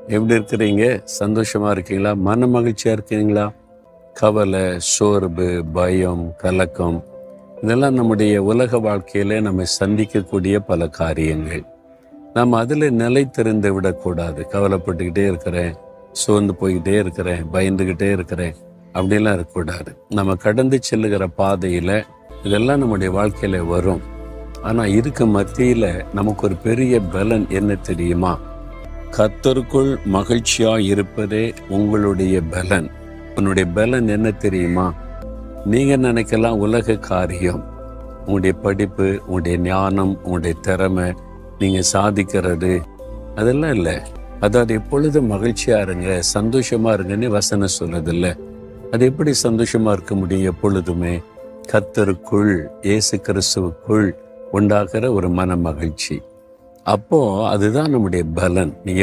எப்படி இருக்கிறீங்க? சந்தோஷமா இருக்கீங்களா? மன மகிழ்ச்சியா இருக்கீங்களா? கவலை, சோர்வு, பயம், கலக்கம் இதெல்லாம் நம்முடைய உலக வாழ்க்கையில நம்ம சந்திக்கக்கூடிய பல காரியங்கள். நாம் அதில் நிலைத்திருந்து விடக்கூடாது. கவலைப்பட்டுக்கிட்டே இருக்கிறேன், சோர்ந்து போய்கிட்டே இருக்கிறேன், பயந்துக்கிட்டே இருக்கிறேன், அப்படிலாம் இருக்கக்கூடாது. நம்ம கடந்து செல்லுகிற பாதையில இதெல்லாம் நம்முடைய வாழ்க்கையில வரும். ஆனா இதுக்கு மத்தியில நமக்கு ஒரு பெரிய பலன் என்ன தெரியுமா? கர்த்தருக்குள் மகிழ்ச்சியா இருப்பதே உங்களுடைய பலன். உன்னுடைய பலன் என்ன தெரியுமா? நீங்க நினைக்கலாம் உலக காரியம், உங்களுடைய படிப்பு, உங்களுடைய ஞானம், உங்களுடைய திறமை, நீங்க சாதிக்கிறது, அதெல்லாம் இல்லை. அதாவது எப்பொழுதும் மகிழ்ச்சியா இருங்க, சந்தோஷமா இருங்கன்னு வசனம் சொல்றதில்ல. அது எப்படி சந்தோஷமா இருக்க முடியும்? எப்பொழுதுமே கர்த்தருக்குள், இயேசு கிறிஸ்துவுக்குள் உண்டாகிற ஒரு மன மகிழ்ச்சி. அப்போ அதுதான் நம்முடைய பலன். நீங்க